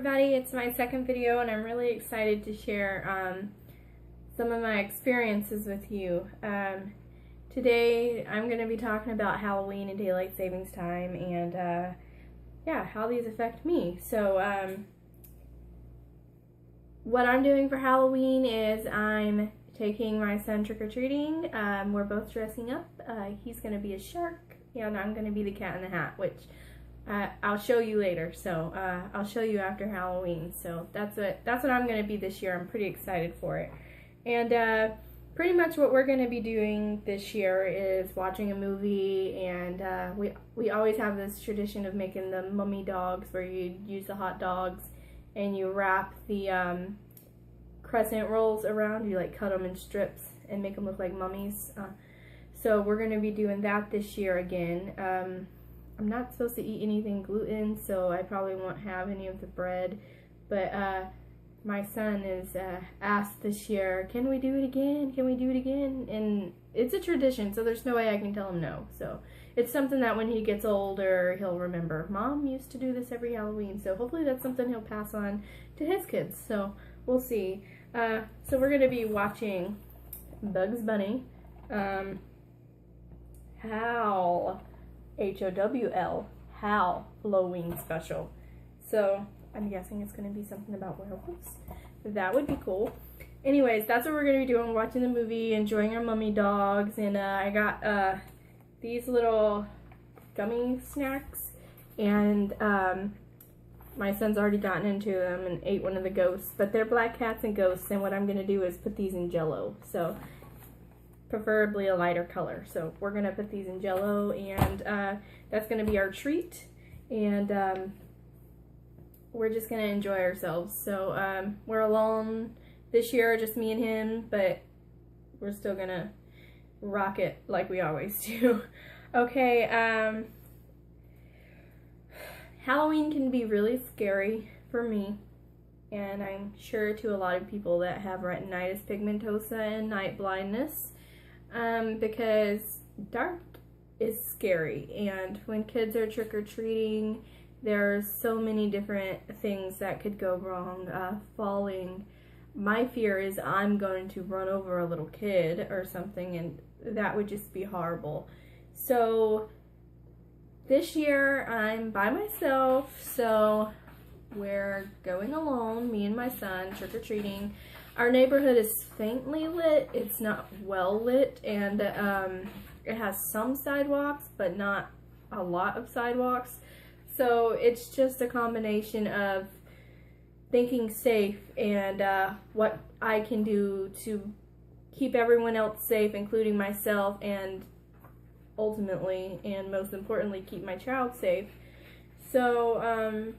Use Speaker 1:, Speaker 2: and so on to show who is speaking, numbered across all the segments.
Speaker 1: everybody, it's my second video and I'm really excited to share some of my experiences with you. Today I'm going to be talking about Halloween and daylight savings time and yeah, how these affect me. So what I'm doing for Halloween is I'm taking my son trick-or-treating. We're both dressing up. He's going to be a shark and I'm going to be the Cat in the Hat, which I'll show you later. So I'll show you after Halloween. So that's what I'm going to be this year. I'm pretty excited for it. And pretty much what we're going to be doing this year is watching a movie, and we always have this tradition of making the mummy dogs, where you use the hot dogs and you wrap the crescent rolls around. You like cut them in strips and make them look like mummies. So we're going to be doing that this year again. I'm not supposed to eat anything gluten, so I probably won't have any of the bread, but my son is asked this year, can we do it again? Can we do it again? And it's a tradition, so there's no way I can tell him no. So it's something that when he gets older, he'll remember. Mom used to do this every Halloween, so hopefully that's something he'll pass on to his kids. So we'll see. So we're going to be watching Bugs Bunny, Howl, H-O-W-L, Howl Halloween special. So I'm guessing it's going to be something about werewolves. That would be cool. Anyways, that's what we're going to be doing. Watching the movie, enjoying our mummy dogs. And I got these little gummy snacks. And my son's already gotten into them and ate one of the ghosts. But they're black cats and ghosts. And what I'm going to do is put these in Jell-O. So preferably a lighter color. So we're going to put these in Jell-O. And that's going to be our treat. And we're just going to enjoy ourselves. So we're alone this year, just me and him, but we're still going to rock it like we always do. Okay, Halloween can be really scary for me, and I'm sure to a lot of people that have retinitis pigmentosa and night blindness, because dark is scary, and when kids are trick-or-treating, there's so many different things that could go wrong. Falling. My fear is I'm going to run over a little kid or something, and that would just be horrible. So this year I'm by myself, so we're going alone, me and my son, trick-or-treating. Our neighborhood is faintly lit. It's not well lit, and it has some sidewalks, but not a lot of sidewalks. So it's just a combination of thinking safe and what I can do to keep everyone else safe, including myself, and ultimately, and most importantly, keep my child safe. So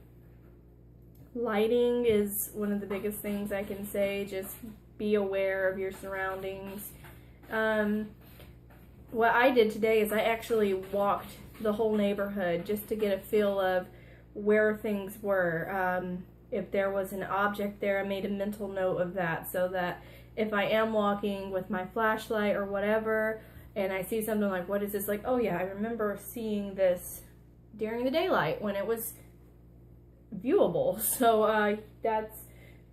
Speaker 1: lighting is one of the biggest things I can say. Just be aware of your surroundings. What I did today is I actually walked the whole neighborhood just to get a feel of where things were. If there was an object there, I made a mental note of that, so that if I am walking with my flashlight or whatever and I see something like, what is this? Like, oh yeah, I remember seeing this during the daylight when it was viewable. So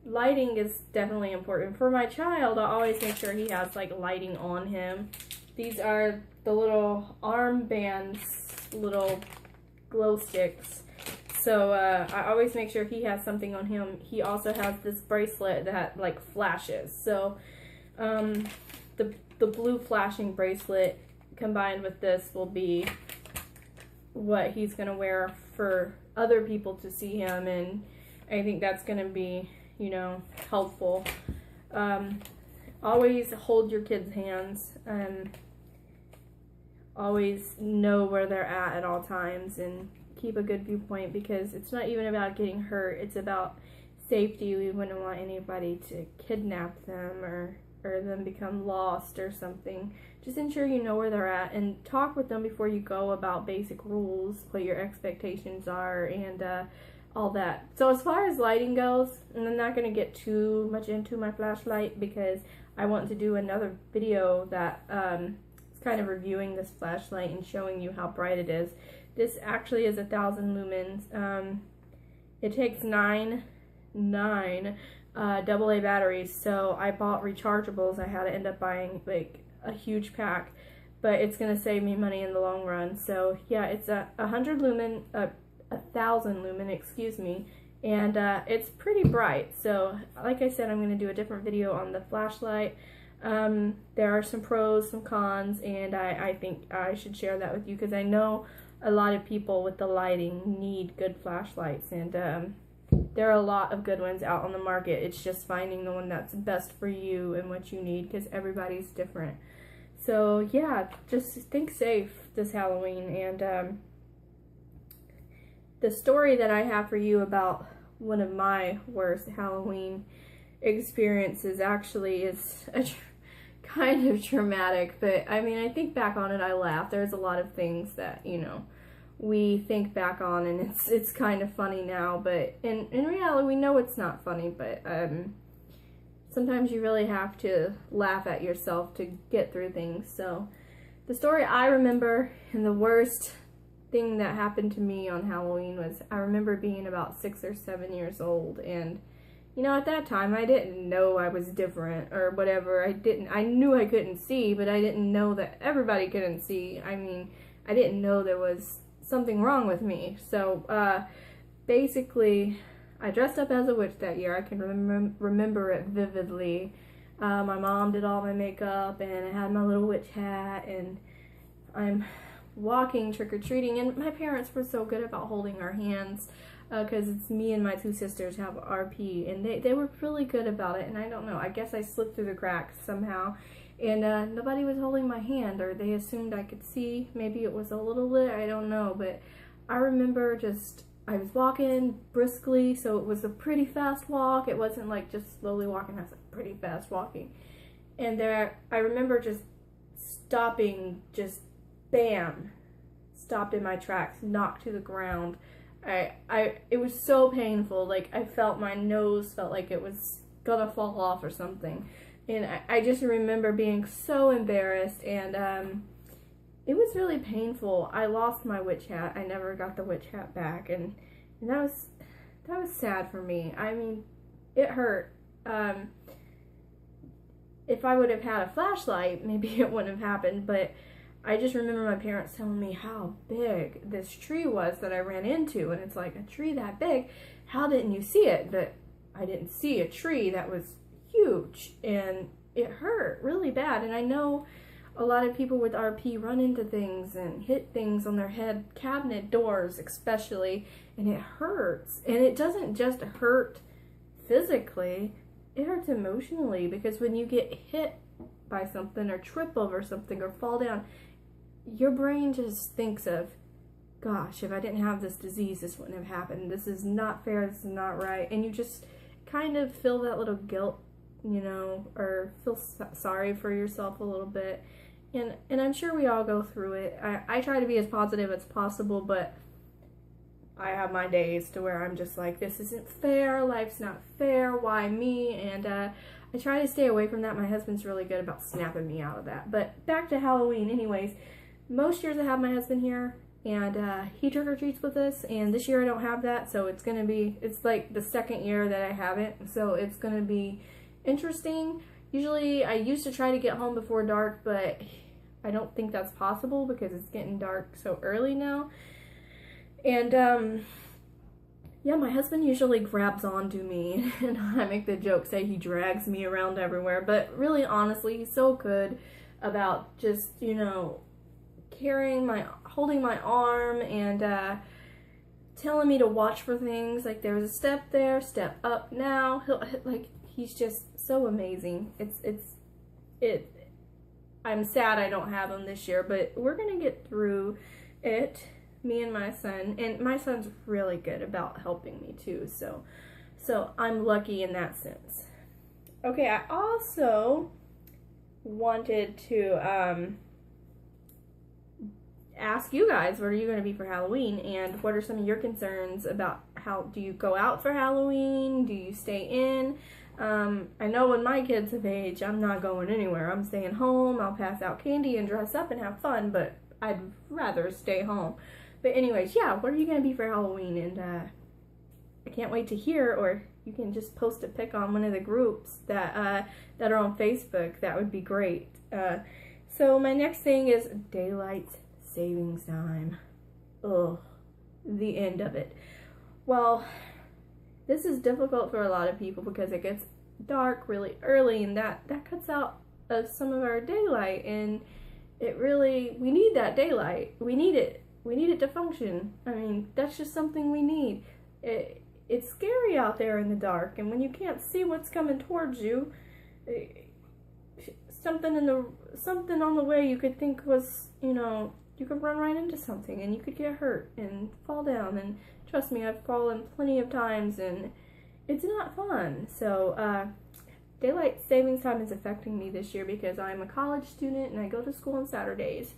Speaker 1: lighting is definitely important. For my child, I always make sure he has like lighting on him. These are the little armbands, little glow sticks. So I always make sure he has something on him. He also has this bracelet that like flashes. So the blue flashing bracelet combined with this will be what he's gonna wear for other people to see him, and I think that's gonna be, you know, helpful. Always hold your kids' hands. Always know where they're at all times, and keep a good viewpoint, because it's not even about getting hurt, it's about safety. We wouldn't want anybody to kidnap them or them become lost or something. Just ensure you know where they're at, and talk with them before you go about basic rules, what your expectations are, and all that. So as far as lighting goes, and I'm not going to get too much into my flashlight because I want to do another video that kind of reviewing this flashlight and showing you how bright it is. This actually is 1,000 lumens. It takes 9 9 AA batteries, so I bought rechargeables. I had to end up buying like a huge pack, but it's gonna save me money in the long run. So yeah, it's a 100 lumen, 1,000 lumen, excuse me, and it's pretty bright. So like I said, I'm gonna do a different video on the flashlight. There are some pros, some cons, and I think I should share that with you because I know a lot of people with the lighting need good flashlights, and there are a lot of good ones out on the market. It's just finding the one that's best for you and what you need because everybody's different. So yeah, just think safe this Halloween. And the story that I have for you about one of my worst Halloween experiences actually is kind of traumatic, but I mean, I think back on it, I laugh. There's a lot of things that, you know, we think back on and it's kind of funny now, but in reality we know it's not funny, but sometimes you really have to laugh at yourself to get through things. So the story I remember, and the worst thing that happened to me on Halloween, was I remember being about 6 or 7 years old, and you know, at that time I didn't know I was different or whatever. I knew I couldn't see, but I didn't know that everybody couldn't see. I mean, I didn't know there was something wrong with me. So basically I dressed up as a witch that year. I can remember it vividly. My mom did all my makeup, and I had my little witch hat, and I'm walking trick-or-treating, and my parents were so good about holding our hands because it's me and my 2 sisters have RP, and they were really good about it. And I don't know, I guess I slipped through the cracks somehow, and nobody was holding my hand, or they assumed I could see. Maybe it was a little lit, I don't know, but I remember just, I was walking briskly, so it was a pretty fast walk. It wasn't like just slowly walking, I was like pretty fast walking. And there, I remember just stopping, just bam, stopped in my tracks, knocked to the ground. It was so painful. Like, I felt my nose felt like it was gonna fall off or something. And I just remember being so embarrassed, and it was really painful. I lost my witch hat. I never got the witch hat back, and that was sad for me. I mean, it hurt. If I would have had a flashlight, maybe it wouldn't have happened, but I just remember my parents telling me how big this tree was that I ran into, and it's like, a tree that big? How didn't you see it? But I didn't see a tree that was huge, and it hurt really bad. And I know a lot of people with RP run into things and hit things on their head, cabinet doors especially, and it hurts. And it doesn't just hurt physically, it hurts emotionally, because when you get hit by something or trip over something or fall down, your brain just thinks of, gosh, if I didn't have this disease, this wouldn't have happened. This is not fair, this is not right. And you just kind of feel that little guilt, you know, or feel sorry for yourself a little bit. And I'm sure we all go through it. I try to be as positive as possible, but I have my days to where I'm just like, this isn't fair, life's not fair, why me? And I try to stay away from that. My husband's really good about snapping me out of that. But back to Halloween anyways. Most years I have my husband here, and he trick-or-treats with us, and this year I don't have that, so it's like the second year that I haven't, so it's gonna be interesting. Usually I used to try to get home before dark, but I don't think that's possible because it's getting dark so early now. And yeah, my husband usually grabs onto me, and I make the joke, say he drags me around everywhere, but really honestly, he's so good about just, you know, holding my arm, and telling me to watch for things, like there's a step there, step up now. He's just so amazing. I'm sad I don't have him this year, but we're gonna get through it, me and my son, and my son's really good about helping me too, so I'm lucky in that sense. Okay, I also wanted to ask you guys, what are you going to be for Halloween, and what are some of your concerns about how do you go out for Halloween, do you stay in? I know when my kids of age, I'm not going anywhere. I'm staying home. I'll pass out candy and dress up and have fun, but I'd rather stay home. But anyways, yeah, what are you going to be for Halloween? And I can't wait to hear, or you can just post a pic on one of the groups that that are on Facebook. That would be great. So my next thing is daylight savings time. Ugh, the end of it. Well, this is difficult for a lot of people because it gets dark really early, and that cuts out some of our daylight, and we need that daylight. We need it to function. I mean, that's just something we need. It's scary out there in the dark, and when you can't see what's coming towards you, something on the way you could think was, you could run right into something and you could get hurt and fall down. And trust me, I've fallen plenty of times, and it's not fun. So daylight savings time is affecting me this year because I'm a college student and I go to school on Saturdays.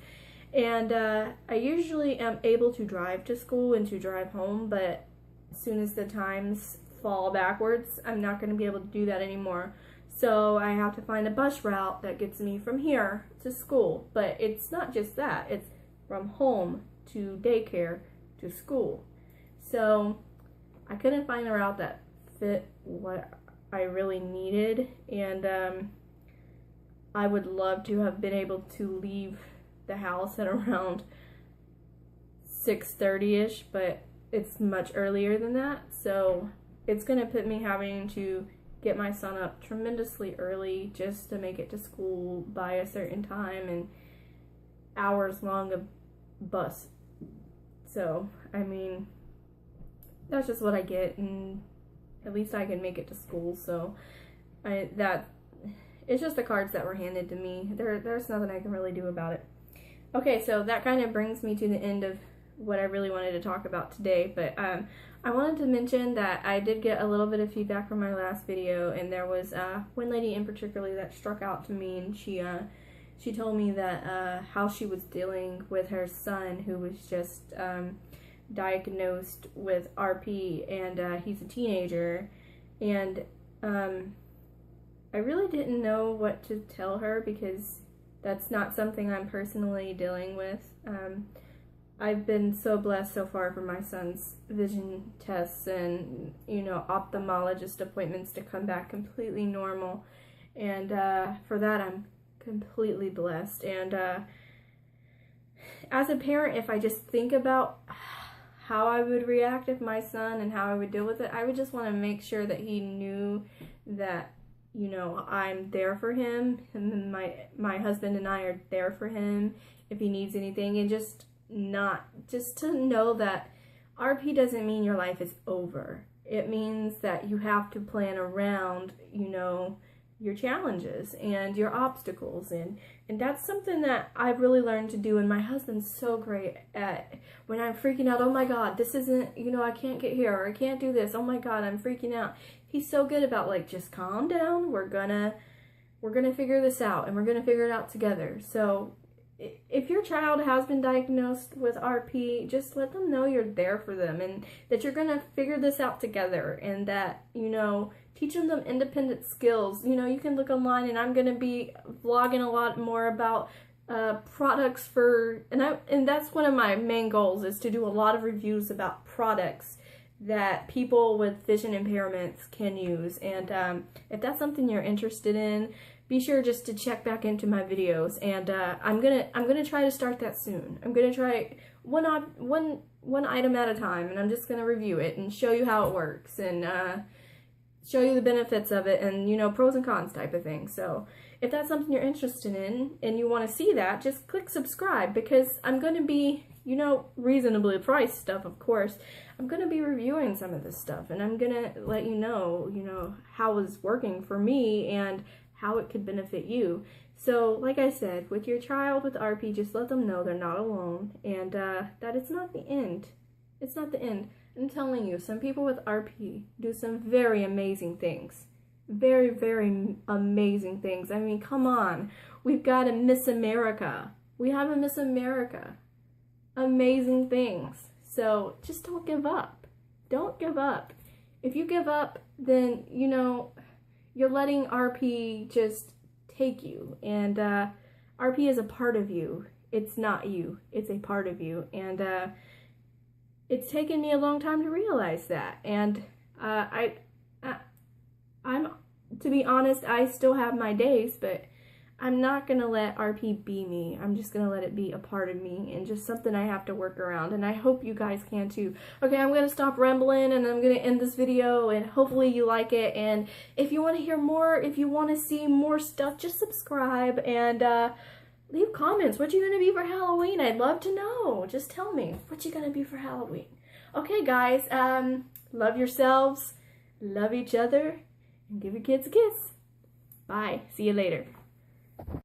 Speaker 1: And I usually am able to drive to school and to drive home, but as soon as the times fall backwards, I'm not going to be able to do that anymore. So I have to find a bus route that gets me from here to school. But it's not just that, it's from home to daycare to school. So I couldn't find a route that fit what I really needed, and I would love to have been able to leave the house at around 6:30ish, but it's much earlier than that, so it's gonna put me having to get my son up tremendously early just to make it to school by a certain time, and hours long of bus. So I mean, that's just what I get, and at least I can make it to school. So it's just the cards that were handed to me. There's nothing I can really do about it. Okay, so that kind of brings me to the end of what I really wanted to talk about today, but I wanted to mention that I did get a little bit of feedback from my last video, and there was one lady in particular that struck out to me, and she told me that how she was dealing with her son, who was just diagnosed with RP, and he's a teenager, and I really didn't know what to tell her because that's not something I'm personally dealing with. I've been so blessed so far for my son's vision tests and, ophthalmologist appointments to come back completely normal. And for that, I'm completely blessed. And as a parent, if I just think about how I would react if my son and how I would deal with it, I would just want to make sure that he knew that, I'm there for him, and my husband and I are there for him if he needs anything, and just to know that RP doesn't mean your life is over. It means that you have to plan around, your challenges and your obstacles, and that's something that I've really learned to do, and my husband's so great at, when I'm freaking out, oh my god, this isn't, I can't get here, or I can't do this, oh my god, I'm freaking out. He's so good about, like, just calm down, we're gonna figure this out, and we're gonna figure it out together. So if your child has been diagnosed with RP, just let them know you're there for them, and that you're gonna figure this out together, and that, teach them independent skills. You can look online, and I'm gonna be vlogging a lot more about products and that's one of my main goals, is to do a lot of reviews about products that people with vision impairments can use. And if that's something you're interested in, be sure just to check back into my videos, and I'm gonna try to start that soon. I'm gonna try one item at a time, and I'm just gonna review it and show you how it works, and show you the benefits of it, and pros and cons type of thing. So if that's something you're interested in and you want to see that, just click subscribe, because I'm going to be, reasonably priced stuff, of course. I'm going to be reviewing some of this stuff, and I'm going to let you know, how it's working for me and how it could benefit you. So like I said, with your child with RP, just let them know they're not alone, and that it's not the end. It's not the end. I'm telling you, some people with RP do some very amazing things. Very, very amazing things. I mean, come on. We've got a Miss America. We have a Miss America. Amazing things. So just don't give up. Don't give up. If you give up, then, you're letting RP just take you. And RP is a part of you. It's not you. It's a part of you. And it's taken me a long time to realize that. And to be honest, I still have my days, but I'm not gonna let RP be me. I'm just gonna let it be a part of me and just something I have to work around, and I hope you guys can too. Okay, I'm gonna stop rambling and I'm gonna end this video, and hopefully you like it. And if you want to hear more, if you want to see more stuff, just subscribe and leave comments. What you gonna be for Halloween? I'd love to know. Just tell me what you gonna be for Halloween. Okay, guys, love yourselves, love each other, and give your kids a kiss. Bye. See you later.